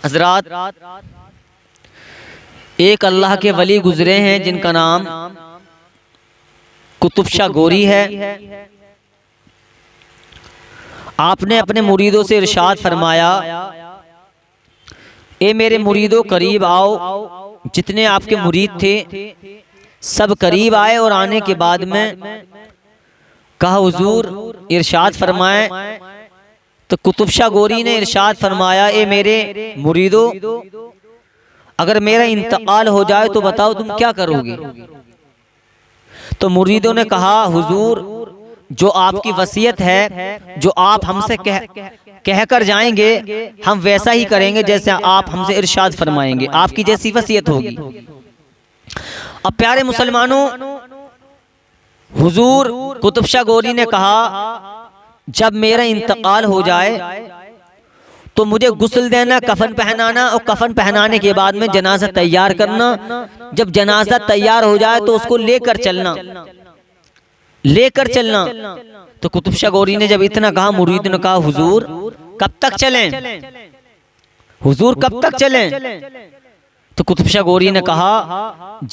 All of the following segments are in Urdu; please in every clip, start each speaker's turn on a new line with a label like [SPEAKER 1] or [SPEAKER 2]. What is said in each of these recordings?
[SPEAKER 1] حضرات، ایک اللہ کے ولی گزرے ہیں جن کا نام قطب شاہ گوری ہے۔ آپ نے اپنے مریدوں سے ارشاد فرمایا، اے میرے مریدوں قریب آؤ۔ جتنے آپ کے مرید تھے سب قریب آئے اور آنے کے بعد میں کہا حضور ارشاد فرمائیں۔ تو قطب شاہ گوری نے ارشاد فرمایا، اے میرے مریدوں اگر میرا انتقال ہو جائے تو بتاؤ تم کیا کرو گے؟ تو مریدوں نے کہا حضور جو آپ کی وصیت ہے، جو آپ ہم سے کہہ کر جائیں گے ہم ویسا ہی کریں گے جیسے آپ ہم سے ارشاد فرمائیں گے، آپ کی جیسی وصیت ہوگی۔ اب پیارے مسلمانوں، حضور قطب شاہ گوری نے کہا جب میرا انتقال ہو جائے تو مجھے غسل دینا، کفن پہنانا، اور کفن پہنانے کے بعد میں جنازہ تیار کرنا۔ جب جنازہ تیار ہو جائے تو اس کو لے کر چلنا۔ تو قطب شاہ گوری نے جب اتنا کہا، مرید نے کہا حضور کب تک چلیں؟ حضور کب تک چلیں؟ تو قطب شاہ گوری نے کہا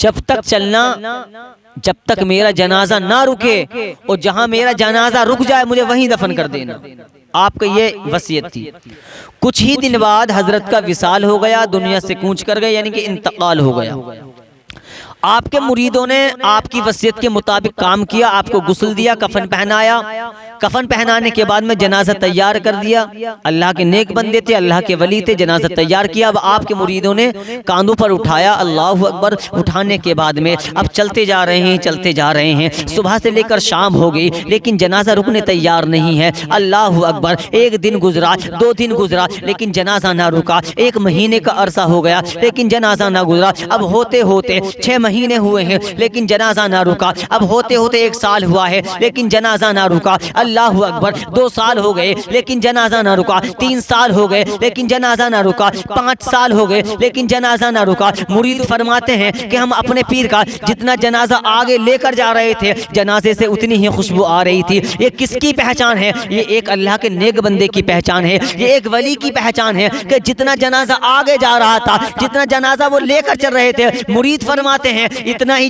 [SPEAKER 1] جب تک چلنا جب تک میرا جنازہ نہ رکے، اور جہاں میرا جنازہ رک جائے مجھے وہیں دفن کر دینا۔ آپ کا یہ وصیت تھی۔ کچھ ہی دن بعد حضرت کا وصال ہو گیا، دنیا سے کوچ کر گئے، یعنی کہ انتقال ہو گیا۔ آپ کے مریدوں نے آپ کی وصیت کے مطابق کام کیا، آپ کو غسل دیا، کفن پہنایا، کفن پہنانے کے بعد میں جنازہ تیار کر دیا۔ اللہ کے نیک بندے تھے، اللہ کے ولی تھے، جنازہ تیار کیا۔ اب آپ کے مریدوں نے کاندھوں پر اٹھایا، اللہ اکبر، اٹھانے کے بعد میں اب چلتے جا رہے ہیں، صبح سے لے کر شام ہو گئی لیکن جنازہ رکنے تیار نہیں ہے۔ اللہ اکبر، ایک دن گزرا، 2 دن گزرا لیکن جنازہ نہ رکا، 1 مہینے کا عرصہ ہو گیا لیکن جنازہ نہ گزرا۔ اب ہوتے ہوتے 6 مہینے ہوئے ہیں لیکن جنازہ نہ رکا۔ اب ہوتے ہوتے 1 سال ہوا ہے لیکن جنازہ نہ رکا۔ اللہ اکبر، 2 سال ہو گئے لیکن جنازہ نہ رکا، 3 سال ہو گئے لیکن جنازہ نہ رکا، 5 سال ہو گئے لیکن جنازہ نہ رکا۔ مرید فرماتے ہیں کہ ہم اپنے پیر کا جتنا جنازہ آگے لے کر جا رہے تھے جنازے سے اتنی ہی خوشبو آ رہی تھی۔ یہ کس کی پہچان ہے؟ یہ ایک اللہ کے نیک بندے کی پہچان ہے، یہ ایک ولی کی پہچان ہے کہ جتنا جنازہ آگے جا رہا تھا، جتنا جنازہ وہ لے کر چل رہے تھے، مرید فرماتے ہیں اتنا ہی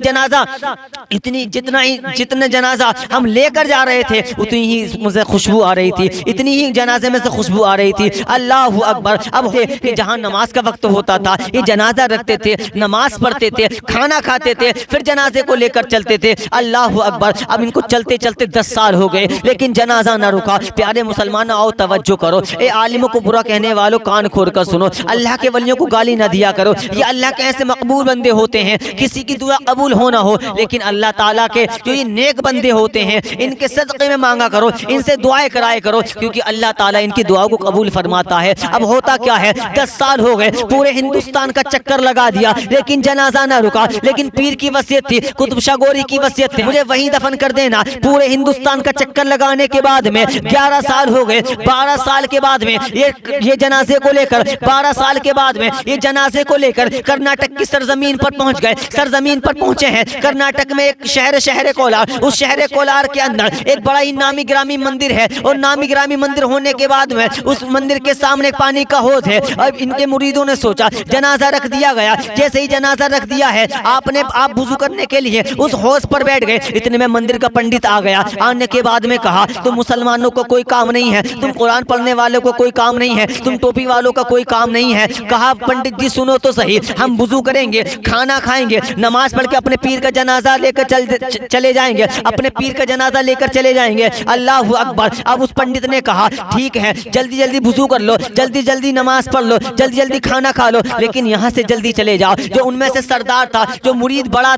[SPEAKER 1] جتنا جنازہ ہم لے کر جا رہے تھے اتنی ہی مجھے خوشبو آ رہی تھی، اتنی ہی جنازے میں سے خوشبو آ رہی تھی۔ اللہ اکبر، اب کہ جہاں نماز کا وقت ہوتا تھا یہ جنازہ رکھتے تھے، نماز پڑھتے تھے، کھانا کھاتے تھے، پھر جنازے کو لے کر چلتے تھے۔ اللہ اکبر، اب ان کو چلتے چلتے 10 سال ہو گئے لیکن جنازہ نہ رکا۔ پیارے مسلمان آؤ توجہ کرو، اے عالموں کو برا کہنے والوں کان کھول کر سنو، اللہ کے ولیوں کو گالی نہ دیا کرو۔ یہ اللہ کے ایسے مقبول بندے ہوتے ہیں، کسی کی دعا قبول ہو نہ ہو لیکن اللہ تعالیٰ کے جو یہ نیک بندے ہوتے ہیں ان کے صدقے میں مانگا کرو، ان سے دعائیں کرائے کرو کیونکہ اللہ تعالیٰ ان کی دعاؤں کو قبول فرماتا ہے۔ اب ہوتا کیا ہے، 10 سال ہو گئے، پورے ہندوستان کا چکر لگا دیا لیکن جنازہ نہ رکا۔ لیکن پیر کی وصیت تھی، قطب شاہ گوری کی وصیت تھی، مجھے وہیں دفن کر دینا۔ پورے ہندوستان کا چکر لگانے کے بعد میں 11 سال ہو گئے، 12 سال کے بعد میں یہ جنازے کو لے کر 12 سال کے بعد میں یہ جنازے کو لے کر کرناٹک کی سرزمین پر پہنچ گئے۔ سرزمین پر پہنچے ہیں کرناٹک میں ایک شہر کولار، اس شہر کولار کے اندر ایک بڑا ہی نامی گرامی مندر ہے، اور نامی گرامی مندر ہونے کے بعد میں اس مندر کے سامنے پانی کا حوض ہے۔ اب ان کے مریدوں نے سوچا جنازہ رکھ دیا گیا، جیسے ہی جنازہ رکھ دیا ہے آپ وضو کرنے کے لیے اس حوض پر بیٹھ گئے، اتنے میں مندر کا پنڈت آ گیا۔ آنے کے بعد میں کہا تم مسلمانوں کو کوئی کام نہیں ہے، تم قرآن پڑھنے والوں کو کوئی کام نہیں ہے، تم ٹوپی والوں کا کوئی کام نہیں ہے۔ کہا پنڈت جی سنو تو صحیح، ہم وضو کریں گے، کھانا کھائیں گے، نماز پڑھ کے اپنے پیر کا جنازہ لے کر چلے جائیں گے، اپنے پیر کا جنازہ لے کر چلے جائیں گے۔ اللہ اکبر، اب اس پنڈت نے کہا ٹھیک ہے جلدی جلدی وضو کر لو، جلدی جلدی نماز پڑھ لو، جلدی جلدی کھانا کھا لو، لیکن یہاں سے جلدی چلے جاؤ۔ جو ان میں سے سردار تھا، جو مرید بڑا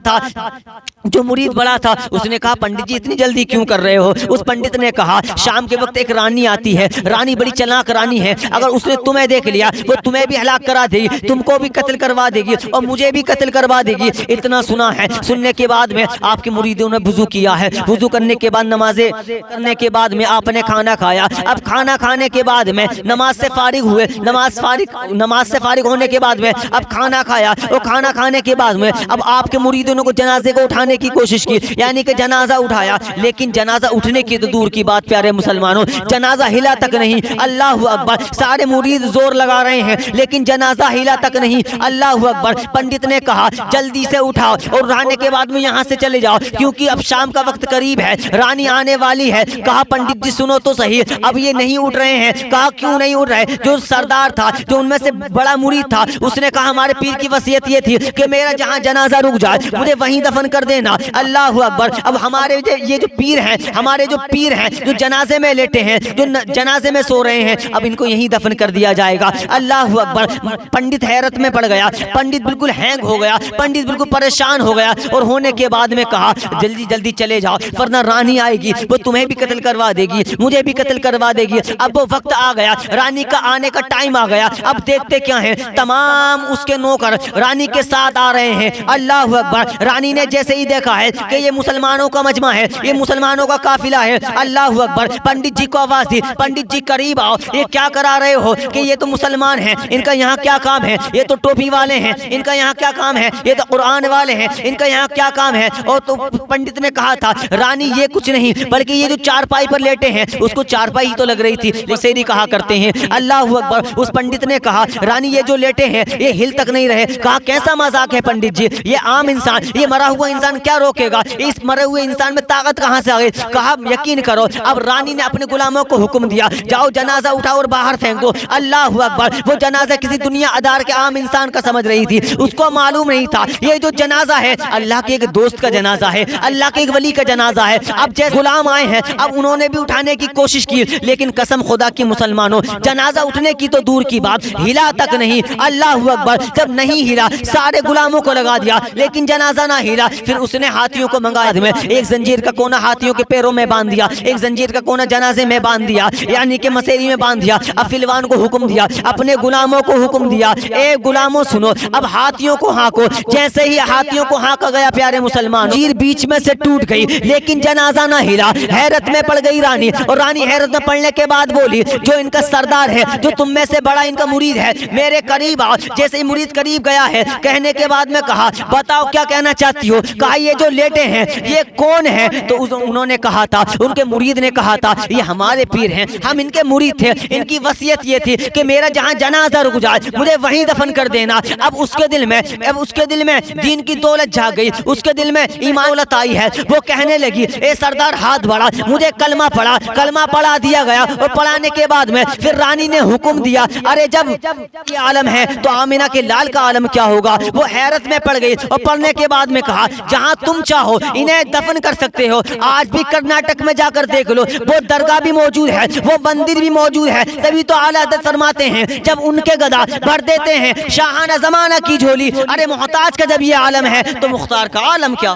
[SPEAKER 1] تھا اس نے کہا پنڈت جی اتنی جلدی کیوں کر رہے ہو؟ اس پنڈت نے کہا شام کے وقت ایک رانی آتی ہے، رانی بڑی چلاک رانی ہے، اگر اس نے تمہیں دیکھ لیا وہ تمہیں بھی ہلاک کرا دے گی، تم کو بھی قتل کروا دے گی اور مجھے بھی قتل کروا دے گی۔ اتنا سنا ہے، سننے کے بعد میں آپ کے مریدوں نے وضو کیا ہے، وضو کرنے کے بعد نمازیں کرنے کے بعد میں آپ نے کھانا کھایا۔ اب کھانا کھانے کے بعد میں نماز سے فارغ ہوئے، نماز سے فارغ ہونے کے بعد میں اب کھانا کھایا، اور کھانا کھانے کے بعد میں اب آپ کے مریدوں کو جنازے کو اٹھانے اٹھانے کی کوشش کی، یعنی کہ جنازہ اٹھایا، لیکن جنازہ اٹھنے کی تو دور کی بات پیارے مسلمانوں، جنازہ ہلا تک نہیں۔ اللہ اکبر، سارے مرید زور لگا رہے ہیں لیکن جنازہ ہلا تک نہیں۔ اللہ اکبر، پنڈت نے کہا جلدی سے اٹھاؤ اور اٹھانے کے بعد میں یہاں سے چلے جاؤ کیونکہ اب شام کا وقت قریب ہے، رانی آنے والی ہے۔ کہا پنڈت جی سنو تو صحیح، اب یہ نہیں اٹھ رہے ہیں۔ کہا کیوں نہیں اٹھ رہے؟ جو سردار تھا، جو ان میں سے بڑا مرید تھا، اس نے کہا ہمارے پیر کی وصیت یہ تھی کہ میرا جہاں جنازہ رک جائے مجھے وہیں دفن کر دینا۔ اللہ اکبر، اب ہمارے یہ جو پیر ہیں، ہمارے جو پیر ہیں جو جنازے میں لیٹے ہیں، جو جنازے میں سو رہے ہیں، اب ان کو یہیں دفن کر دیا جائے گا۔ اللہ اکبر، پنڈت حیرت میں پڑ گیا، پنڈت بالکل ہینگ ہو گیا، پنڈت بالکل پریشان ہو گیا، اور ہونے کے بعد میں کہا جلدی جلدی چلے جاؤ ورنہ رانی آئے گی، وہ تمہیں بھی قتل کروا دے گی، مجھے بھی قتل کروا دے گی۔ اب وہ وقت آ گیا، رانی کا آنے کا ٹائم آ گیا۔ اب دیکھتے کیا ہیں، تمام اس کے نوکر رانی کے ساتھ آ رہے ہیں۔ اللہ اکبر، رانی نے جیسے ہی دیکھا ہے کہ یہ مسلمانوں کا مجمع ہے، یہ مسلمانوں کا قافلہ ہے، اللہ اکبر، پنڈت جی کو آواز دی، پنڈت جی قریب آؤ، یہ کیا کرا رہے ہو کہ یہ تو مسلمان ہیں، ان کا یہاں کیا کام ہے؟ یہ تو ٹوپی والے ہیں، ان کا یہاں کیا کام ہے؟ یہ تو قرآن والے ہیں، ان کا یہاں کیا کام ہے؟ اور تو پنڈت نے کہا تھا رانی یہ کچھ نہیں بلکہ یہ جو چارپائی پر لیٹے ہیں، اس کو چارپائی تو لگ رہی تھی، اسے نہیں کہا کرتے ہیں۔ اللہ اکبر، اس پنڈت نے کہا رانی یہ جو لیٹے ہیں یہ ہل تک نہیں رہے۔ کہا کیسا مذاق ہے پنڈت جی، یہ عام انسان، یہ مرا ہوا انسان کیا روکے گا؟ اس مرے ہوئے انسان میں طاقت کہاں سے آ گئی؟ کہا یقین کرو، اب رانی نے اپنے غلاموں کو حکم دیا جاؤ جنازہ اٹھاؤ اور باہر پھینک دو۔ اللہ اکبر، وہ جنازہ کسی دنیا ادار کے عام انسان کا سمجھ رہی تھی، اس کو معلوم نہیں تھا یہ جو جنازہ ہے اللہ کے ایک دوست کا جنازہ ہے، اللہ کے ایک ولی کا جنازہ ہے۔ اب جیسے غلام آئے ہیں، اب انہوں نے بھی اٹھانے کی کوشش کی، لیکن قسم خدا کی مسلمانوں، جنازہ اٹھنے کی تو دور کی بات، ہلا تک نہیں۔ اللہ اکبر، جب نہیں ہلا سارے غلاموں کو لگا دیا لیکن جنازہ نہ ہلا، پھر اس نے ہاتھیوں کو منگایا، ایک زنجیر کا کونا ہاتھیوں کے پیروں میں باندھ دیا، ایک زنجیر کا کونا جنازے میں باندھ دیا، یعنی کہ مسیری میں باندھ دیا۔ اب فلوان کو حکم دیا، اپنے غلاموں کو حکم دیا، اے غلاموں سنو، اب ہاتھیوں کو ہانکو۔ جیسے ہی ہاتھیوں کو ہانکا گیا پیارے مسلمان، زنجیر بیچ میں سے ٹوٹ گئی لیکن جنازہ نہ ہلا۔ حیرت میں پڑ گئی رانی، اور رانی حیرت میں پڑنے کے بعد بولی جو ان کا سردار ہے، جو تم میں سے بڑا ان کا مرید ہے، میرے قریب آؤ۔ جیسے ہی مرید قریب گیا ہے، کہنے کے بعد میں کہا بتاؤ کیا کہنا چاہتی ہو؟ کہا یہ جو لیٹے ہیں یہ کون ہے؟ تو انہوں نے کہا تھا، ان کے مرید نے کہا تھا یہ ہمارے پیر ہیں، ہم ان کے مرید تھے، ان کی وصیت یہ تھی کہ میرا جہاں جنازہ رک جائے مجھے وہیں دفن کر دینا۔ اب اس کے دل میں دین کی دولت جھاگ گئی، اس کے دل میں ایمان دولت آئی ہے، وہ کہنے لگی اے سردار ہاتھ بڑھا، مجھے کلمہ پڑھا دیا گیا، اور پڑھانے کے بعد میں پھر رانی نے حکم دیا ارے جب یہ عالم ہے تو آمینہ کے لال کا عالم کیا ہوگا؟ وہ حیرت میں پڑ گئی، اور پڑھنے کے بعد میں کہا جہاں تم چاہو انہیں دفن کر سکتے ہو، آج بھی کرناٹک میں جا کر دیکھ لو، وہ درگاہ بھی موجود ہے، وہ مندر بھی موجود ہے۔ تبھی تو اعلیٰ حضرت فرماتے ہیں جب ان کے گدا بھر دیتے ہیں شاہانہ زمانہ کی جھولی، ارے محتاج کا جب یہ عالم ہے تو مختار کا عالم کیا؟